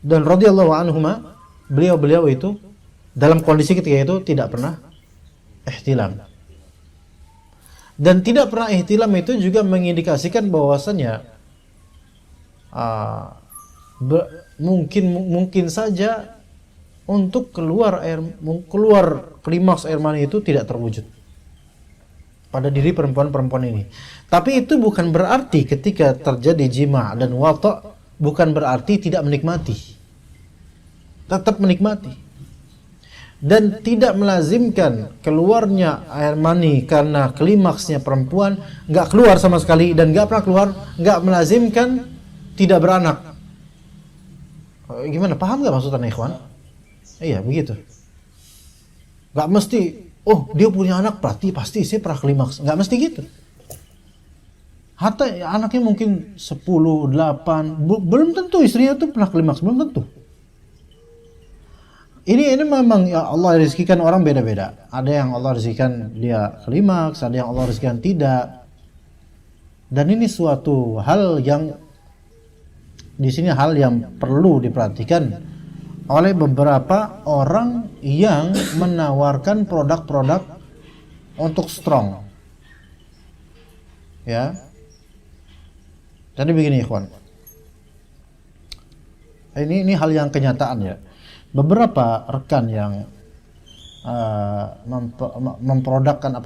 A: dan radhiyallahu anhuma, beliau itu dalam kondisi ketika itu tidak pernah ihtilam. Dan tidak pernah ihtilam itu juga mengindikasikan bahwasanya mungkin saja untuk keluar klimaks air mani itu tidak terwujud pada diri perempuan-perempuan ini. Tapi itu bukan berarti ketika terjadi jima' dan wata' bukan berarti tidak menikmati. Tetap menikmati. Dan tidak melazimkan keluarnya air mani karena klimaksnya perempuan nggak keluar sama sekali dan nggak pernah keluar, nggak melazimkan tidak beranak. Gimana, paham nggak maksudnya ikhwan? Iya begitu. Nggak mesti, oh dia punya anak berarti pasti saya pernah klimaks, nggak mesti gitu. Hatta anaknya mungkin 10, 8, belum tentu istrinya tuh pernah klimaks, belum tentu. Ini memang ya Allah rezekikan orang beda-beda. Ada yang Allah rezekikan dia klimaks, ada yang Allah rezekikan tidak. Dan ini suatu hal yang di sini hal yang perlu diperhatikan oleh beberapa orang yang menawarkan produk-produk untuk strong. Ya. Jadi begini ikhwan. Ini hal yang kenyataan ya. Beberapa rekan yang memprodukkan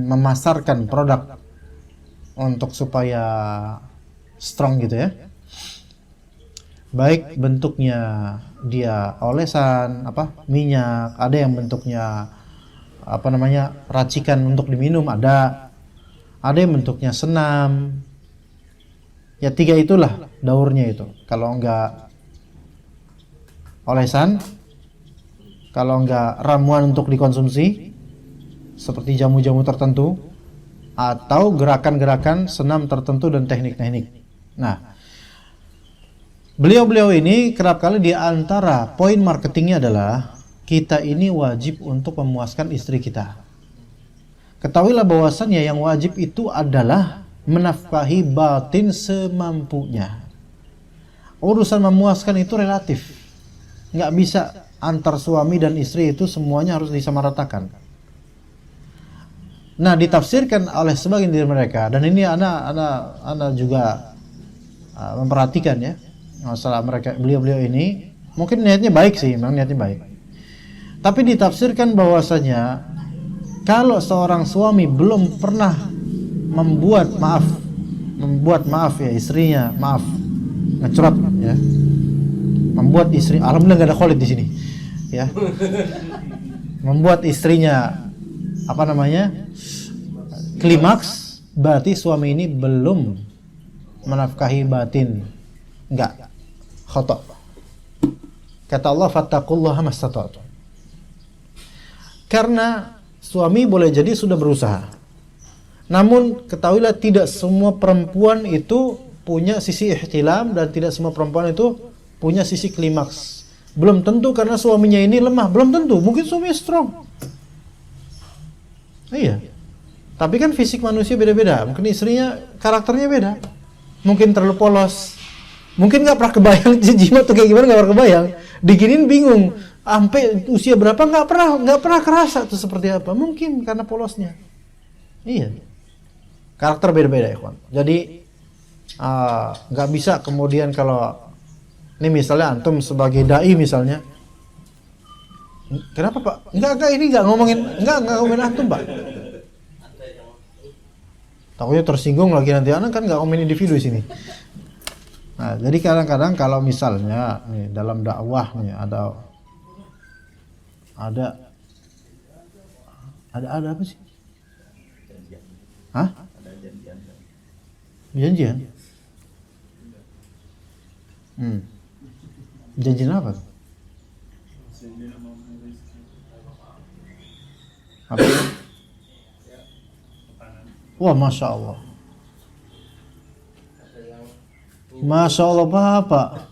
A: memasarkan produk untuk supaya strong gitu ya. Baik bentuknya dia olesan, minyak, ada yang bentuknya racikan untuk diminum, ada yang bentuknya senam. Ya 3 itulah daurnya itu. Kalau enggak olesan, kalau enggak ramuan untuk dikonsumsi seperti jamu-jamu tertentu, atau gerakan-gerakan senam tertentu dan teknik-teknik. Nah, beliau ini kerap kali di antara poin marketingnya adalah kita ini wajib untuk memuaskan istri kita. Ketahuilah bahwasannya yang wajib itu adalah menafkahi batin semampunya. Urusan memuaskan itu relatif. Nggak bisa antar suami dan istri itu semuanya harus disamaratakan. Nah, ditafsirkan oleh sebagian dari mereka, dan ini ana juga memperhatikan ya masalah mereka, beliau ini mungkin niatnya baik sih, memang niatnya baik. Tapi ditafsirkan bahwasanya kalau seorang suami belum pernah membuat maaf ya istrinya, ngecurhat ya, membuat istri, alhamdulillah gak ada Khalid di sini ya, membuat istrinya klimaks, berarti suami ini belum menafkahi batin, enggak, khata'. Kata Allah, fattaqullaha mastata'tum. Karena suami boleh jadi sudah berusaha, namun ketahuilah tidak semua perempuan itu punya sisi ihtilam, dan tidak semua perempuan itu punya sisi klimaks. Belum tentu karena suaminya ini lemah, belum tentu, mungkin suaminya strong. Iya. Tapi kan fisik manusia beda-beda. Mungkin istrinya karakternya beda. Mungkin terlalu polos. Mungkin nggak pernah kebayang jimat tuh kayak gimana, nggak pernah kebayang. Diginin bingung. Sampai usia berapa nggak pernah kerasa tuh seperti apa. Mungkin karena polosnya. Iya. Karakter beda-beda ya, kawan. Jadi nggak bisa kemudian kalau ini misalnya antum sebagai dai misalnya. Kenapa Pak? Enggak ini nggak ngomongin antum Pak. Takutnya tersinggung lagi nanti, anak kan nggak ngomongin individu di sini. Nah, jadi kadang-kadang kalau misalnya nih, dalam dakwah nih ada apa sih? Hah? Janjian? Janjian apa? Apa? Wah, Masya Allah. Masya Allah Bapak.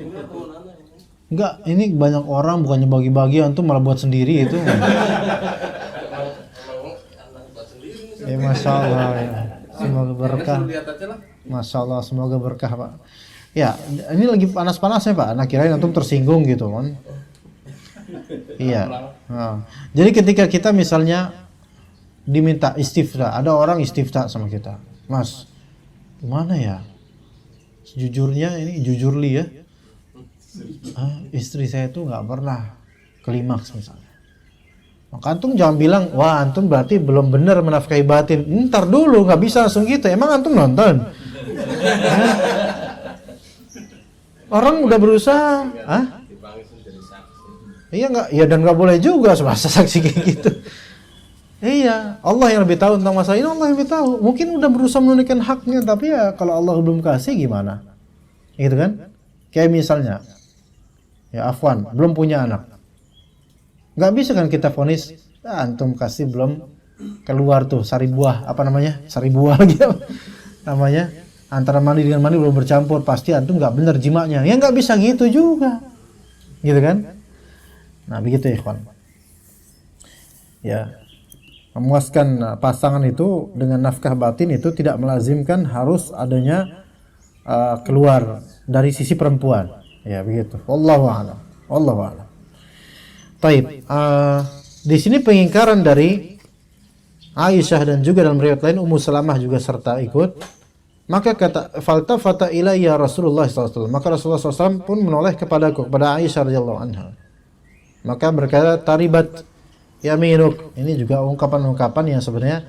A: Enggak, ini banyak orang bukannya bagi-bagi, antum malah buat sendiri itu. Ya Masya Allah ya. Semoga berkah. Masya Allah, semoga berkah Pak. Ya, ini lagi panas-panasnya Pak. Nah, kirain antum tersinggung gitu kan. Iya. Nah, jadi ketika kita misalnya diminta istifta, ada orang istifta sama kita, Mas, gimana ya? Sejujurnya ini jujurli ya, istri saya tuh nggak pernah klimaks misalnya. Maka antum jangan bilang, wah antum berarti belum benar menafkahi batin. Ntar dulu, nggak bisa langsung gitu. Emang antum nonton? Orang udah berusaha, Iya nggak? Ya dan nggak boleh juga semasa saksi kayak gitu. Iya, Allah yang lebih tahu tentang masalah ini, Allah yang lebih tahu. Mungkin udah berusaha menunaikan haknya, tapi ya kalau Allah belum kasih gimana? Gitu kan? Kayak misalnya, ya afwan, belum punya anak. Nggak bisa kan kita vonis, antum kasih belum keluar tuh sari buah, sari buah gitu namanya, antara mani dengan mani belum bercampur, pasti antum nggak benar jimaknya. Ya nggak bisa gitu juga, gitu kan? Nah begitu ya ikhwan. Ya, memuaskan pasangan itu dengan nafkah batin itu tidak melazimkan harus adanya keluar dari sisi perempuan. Ya begitu. Wallahu a'lam. Wallahu a'lam. Taib. Di sini pengingkaran dari Aisyah dan juga dalam riwayat lain Ummu Salamah juga serta ikut. Maka kata faltafata ilayya Rasulullah SAW. Maka Rasulullah SAW pun menoleh kepada Aisyah radhiyallahu anha. Maka berkata taribat yaminuk. Ini juga ungkapan-ungkapan yang sebenarnya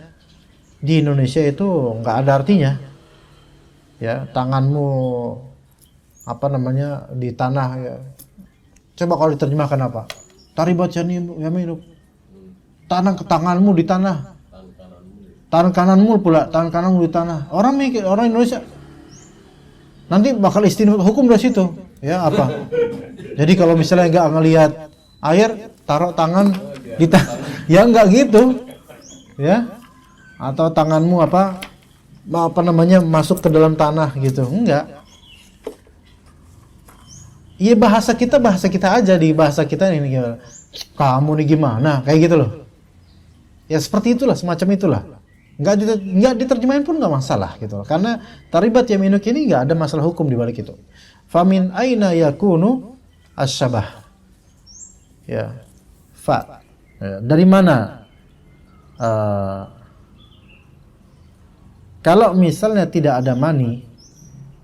A: di Indonesia itu nggak ada artinya. Ya, tanganmu di tanah ya. Coba kalau diterjemahkan apa? Taribat yaminuk. Tanganmu di tanah. Tangan kananmu pula, tangan kananmu di tanah. Orang Indonesia nanti bakal istinbat hukum dari situ. Ya, apa? Jadi kalau misalnya nggak ngelihat air, taruh tangan di ya enggak gitu. Ya. Atau tanganmu masuk ke dalam tanah gitu. Enggak. Iya bahasa kita aja, di bahasa kita ini gimana? Kamu nih gimana? Kayak gitu loh. Ya seperti itulah, semacam itulah. Enggak diterjemahin pun enggak masalah gitu loh. Karena taribat yaminuk ini enggak ada masalah hukum di balik itu. Famin aina yakunu asyabah. Ya. Dari mana? Kalau misalnya tidak ada mani,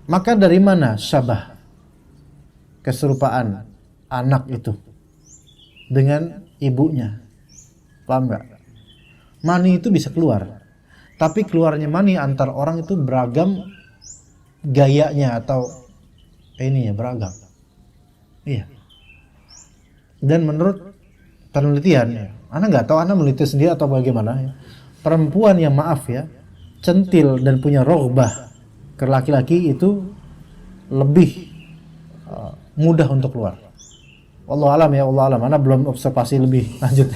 A: maka dari mana syabah? Keserupaan anak itu dengan ibunya. Paham nggak? Mani itu bisa keluar, tapi keluarnya mani antar orang itu beragam gayanya atau ini ya, beragam. Iya. Dan menurut penelitian ya, Ana nggak tahu Ana meneliti sendiri atau bagaimana ya, perempuan yang maaf ya, centil dan punya roghbah ke laki-laki itu lebih mudah untuk keluar. Wallahu alam ya, Allah alam. Ana belum observasi lebih lanjut.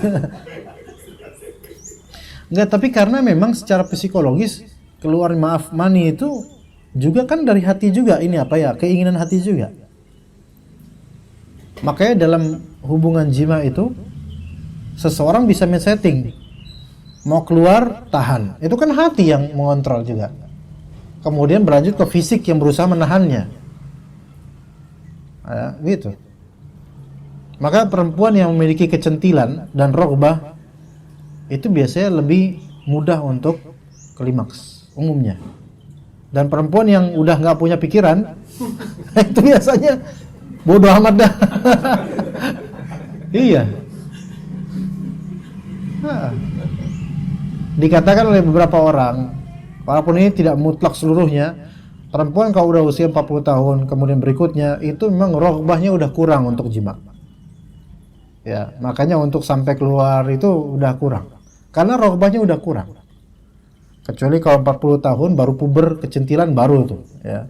A: Enggak, tapi karena memang secara psikologis keluar mani itu juga kan dari hati juga, ini apa ya, keinginan hati juga. Makanya dalam hubungan jima itu seseorang bisa men-setting mau keluar tahan, itu kan hati yang mengontrol juga. Kemudian berlanjut ke fisik yang berusaha menahannya, gitu. Maka perempuan yang memiliki kecentilan dan roghbah itu biasanya lebih mudah untuk klimaks umumnya. Dan perempuan yang udah nggak punya pikiran itu biasanya bodoh amat dah. Iya. Dikatakan oleh beberapa orang, walaupun ini tidak mutlak seluruhnya, perempuan kalau udah usia 40 tahun kemudian berikutnya itu memang roghbahnya udah kurang untuk jima. Ya, makanya untuk sampai keluar itu udah kurang. Karena roghbahnya udah kurang. Kecuali kalau 40 tahun baru puber, kecentilan baru tuh, ya.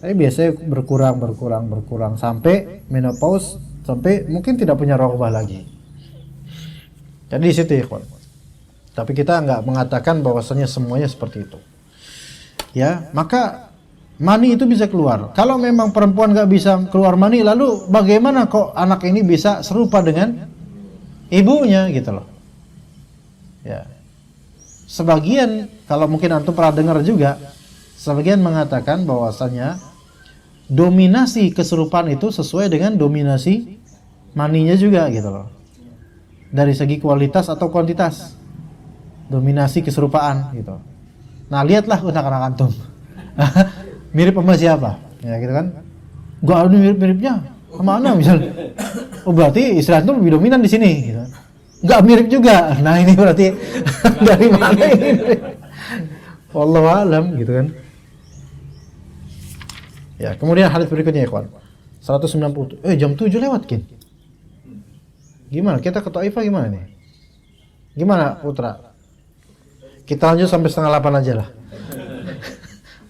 A: Tapi biasanya berkurang sampai menopause, sampai mungkin tidak punya roghbah lagi. Jadi di situ ya, kawan. Tapi kita nggak mengatakan bahwasanya semuanya seperti itu. Ya, maka mani itu bisa keluar. Kalau memang perempuan nggak bisa keluar mani, lalu bagaimana kok anak ini bisa serupa dengan ibunya gitu loh? Ya. Sebagian, kalau mungkin antum pernah dengar juga, sebagian mengatakan bahwasanya dominasi keserupaan itu sesuai dengan dominasi maninya juga gitu loh. Dari segi kualitas atau kuantitas. Dominasi keserupaan gitu. Nah, lihatlah anak-anak antum. Mirip sama siapa? Ya gitu kan. Gak ada mirip-miripnya sama Ana misalnya. Oh, berarti istri antum lebih dominan di sini gitu. Gak mirip juga. Nah, ini berarti dari mana ini? Wallahu alam gitu kan. Ya, kemudian hadis berikutnya ya, kawan. 190. Jam 7 lewat, Kin. Gimana? Kita ke Taifah gimana nih? Gimana, Putra? Kita lanjut sampai setengah 8 aja lah.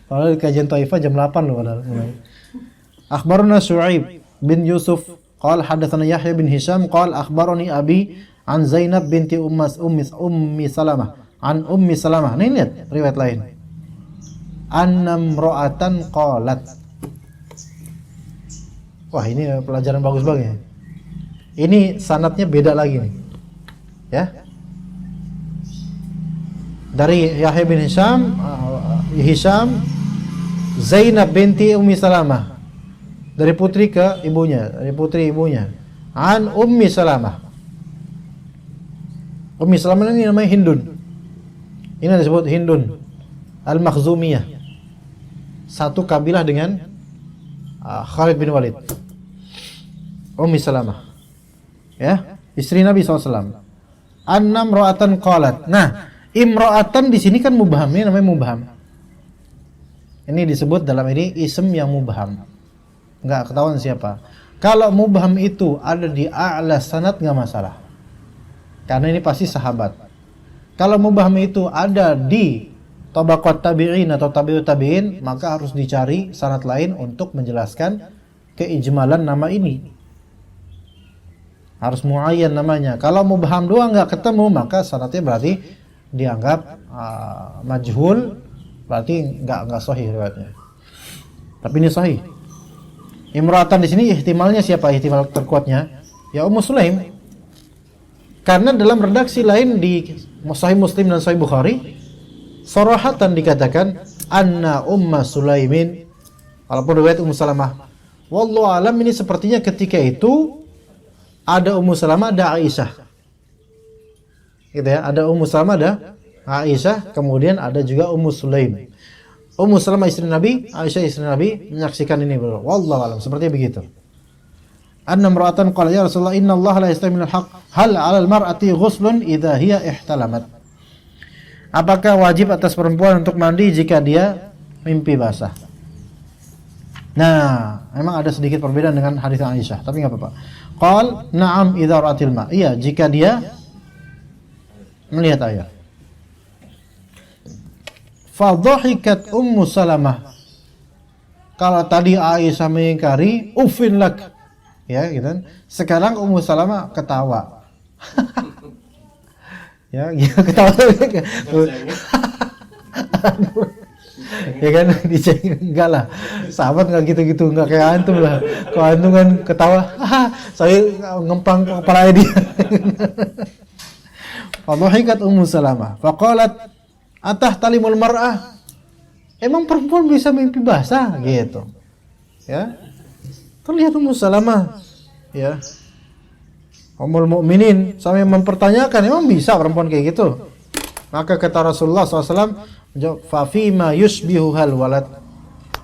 A: Padahal kajian Taifah jam 8 loh padahal mulai. Akhbarana Syu'aib bin Yusuf qala hadatsana Yahya bin Hisham qala akhbarani abi an Zainab binti Ummi Salamah an Ummi Salamah. Nah, ini lihat riwayat lain. Annam ra'atan qalat. Wah, ini pelajaran bagus banget. Ini sanadnya beda lagi nih. Ya. Dari Yahya bin Hisham Zainab binti Ummi Salamah, dari putri ke ibunya, dari putri ibunya, an Ummi Salamah. Ummi Salamah ini namanya Hindun. Ini disebut Hindun Al-Makhzumiyah, satu kabilah dengan Khalid bin Walid. Ummi Salamah, ya, istri Nabi SAW. Annam ra'atan qalat. Nah, imra'atan di sini kan mubham, ini namanya mubham. Ini disebut dalam ini ism yang mubham, nggak ketahuan siapa. Kalau mubham itu ada di a'la sanad nggak masalah, karena ini pasti sahabat. Kalau mubham itu ada di tabaqat tabi'in atau tabi'ut tabi'in, maka harus dicari sanad lain untuk menjelaskan keijmalan nama ini. Harus muayyan namanya. Kalau mubham doang nggak ketemu, maka sanadnya berarti dianggap majhul, berarti nggak sahih riwayatnya. Tapi ini sahih. Imra'atan di sini ihtimalnya siapa? Ihtimal terkuatnya ya Ummu Sulaim. Karena dalam redaksi lain di Sahih Muslim dan Sahih Bukhari sarahatan dikatakan anna Ummu Sulaimin, walaupun riwayat Ummu Salamah. Wallahu alam, ini sepertinya ketika itu ada Ummu Salamah, ada Aisyah. Gitu ya, ada Ummu Salamah, ada Aisyah, kemudian ada juga Ummu Sulaim. Ummu Salamah istri Nabi, Aisyah istri Nabi menyaksikan ini. Wallahu alam, sepertinya begitu. anna imra'atan qala ya Rasulullah inna Allah la yastahi minal haqq hal 'alal mar'ati ghuslun idza hiya ihtalamat. Apakah wajib atas perempuan untuk mandi jika dia mimpi basah? Nah, memang ada sedikit perbedaan dengan hadis Aisyah, tapi enggak apa-apa. Qal na'am idza ra'atil ma'. Iya, jika dia melihat air. Fa dhahikat Ummu Salamah. Kalau tadi Aisyah mengingkari, ufin lak. Ya, gitu kan. Sekarang Ummu Salamah ketawa. Ya, gitu ketawa. Ya kan, dicengin enggak lah. Sahabat enggak gitu-gitu, enggak kayak antum lah. Kalau antum kan ketawa, saya ngempang kepala dia. Fa dhahikat Ummu Salamah. Faqalat atahtalimul mar'ah. Emang perempuan bisa mimpi basah gitu. Ya. Terlihat Ummu Salamah ya. Ummul mukminin sampai mempertanyakan emang bisa perempuan kayak gitu. Maka kata Rasulullah SAW, fa fima yushbihu hal walad.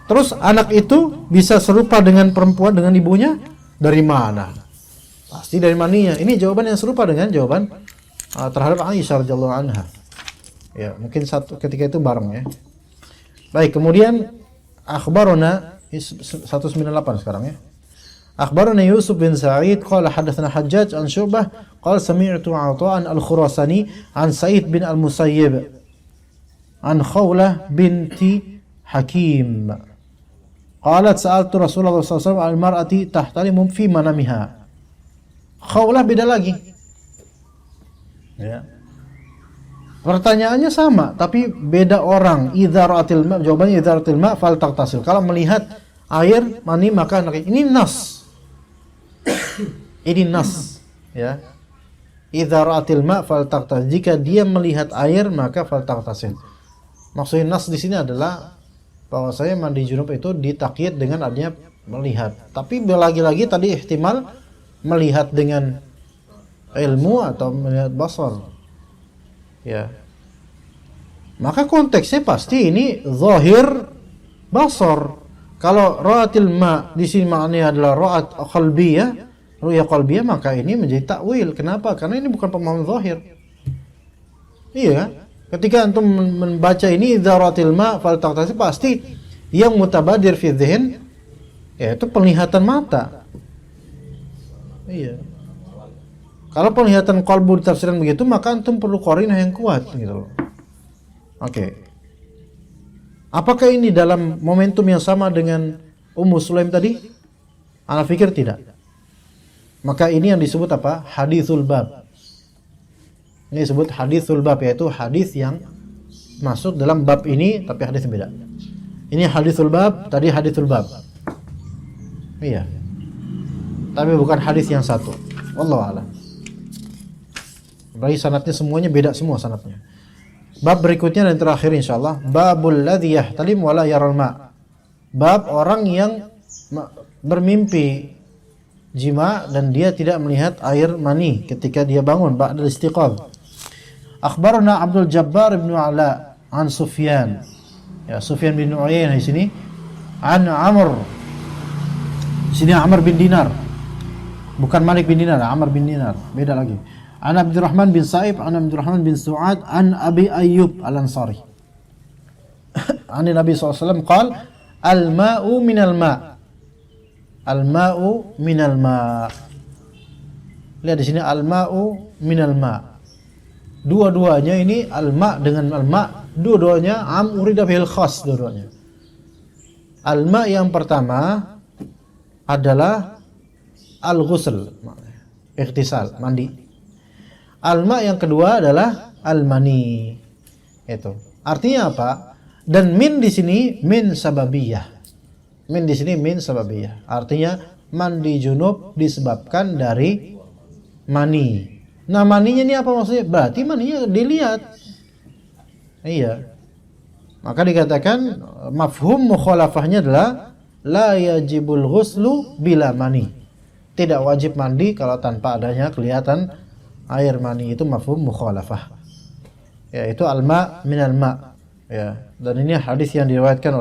A: Terus anak itu bisa serupa dengan perempuan dengan ibunya dari mana? Pasti dari maninya. Ini jawaban yang serupa dengan jawaban terhadap Aisyah radhiyallahu anha. Ya, mungkin satu ketika itu bareng ya. Baik, kemudian akhbaruna 198 sekarang ya. Akhbarana Yusuf bin Sa'id qala hadatsana Hajjaj an Syu'bah qala sami'tu 'Ata'an al-Khurasani an Sa'id bin al-Musayyib an Khawlah binti Hakim qalat sa'altu Rasulullah sallallahu alaihi wasallam al-mar'ati tahtalimu fi manamiha. Khawlah beda lagi. Ya. Pertanyaannya sama, tapi beda orang. Idza ra'atil ma', jawabannya idza ra'atil ma' fal taghtasil. Kalau melihat air mani maka ini nas. Ini nas, ya. Idza ra'atil ma' fal taghtasil. Jika dia melihat air maka fal taghtasil. Maksudnya nas di sini adalah bahwasanya mandi junub itu ditakyid dengan adanya melihat. Tapi lagi-lagi tadi ihtimal melihat dengan ilmu atau melihat basar. Ya. Maka konteksnya pasti ini zahir basar. Kalau ra'atil ma di sini maknanya adalah ra'at qalbiyah, ru'ya qalbiyah, maka ini menjadi takwil. Kenapa? Karena ini bukan pemahaman zahir. Iya. Ketika antum membaca ini idza ra'atil ma fal taqtasi, pasti yang mutabadir fi dzihn yaitu penglihatan mata. Iya. Kalau penglihatan qalbu ditafsirkan begitu, maka antum perlu qarinah yang kuat gitu loh. Oke. Apakah ini dalam momentum yang sama dengan Ummu Sulaim tadi? Ana pikir tidak. Maka ini yang disebut apa? Haditsul bab. Ini disebut haditsul bab, yaitu hadis yang masuk dalam bab ini tapi hadis beda. Ini haditsul bab, tadi haditsul bab. Iya. Tapi bukan hadis yang satu. Wallahu a'lam. Berarti sanadnya semuanya beda semua sanadnya. Bab berikutnya dan terakhir insyaallah, babul ladzi yahtalim wala yaral ma. Bab orang yang bermimpi jima dan dia tidak melihat air mani ketika dia bangun ba'da istiqam. Akhbarana Abdul Jabbar bin Ala an Sufyan. Ya, Sufyan bin Uyainah di sini an Amr. Di sini Amr bin Dinar. Bukan Malik bin Dinar, Amr bin Dinar. Beda lagi. An Abdurrahman bin Sa'ib, an Abdurrahman bin Su'ad, an Abi Ayyub al-Ansari. An Nabi SAW qala, al-ma'u minal ma'. Al-ma'u minal ma'. Lihat di sini al-ma'u minal ma'. Dua-duanya ini al-ma' dengan al-ma', dua-duanya am urida bihil khas, dua-duanya. Al-ma' yang pertama adalah al-ghusl, ightisal, mandi. Al-ma yang kedua adalah al-mani. Itu. Artinya apa? Dan min di sini min sababiyah. Min di sini min sababiyah. Artinya mandi junub disebabkan dari mani. Nah, maninya ini apa maksudnya? Berarti maninya dilihat. Iya. Maka dikatakan mafhum mukhalafahnya adalah la yajibul ghuslu bila mani. Tidak wajib mandi kalau tanpa adanya kelihatan air mani, itu mafhum mukhalafah. Ya, itu al-ma minal ma. Ya, dan ini hadis yang diriwayatkan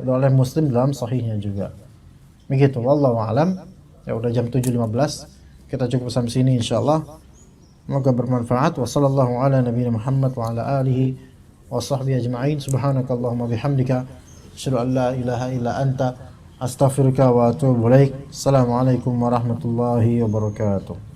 A: oleh Muslim dalam sahihnya juga. Begitu, wallahu a'lam. Ya udah jam 7.15. Kita cukup sampai sini insyaallah. Semoga bermanfaat. Wassallallahu ala nabiyina Muhammad wa ala alihi wa sahbihi ajma'in. Subhanakallahumma bihamdika asyhadu an la ilaha illa anta astaghfiruka wa atubu ilaik. Assalamualaikum warahmatullahi wabarakatuh.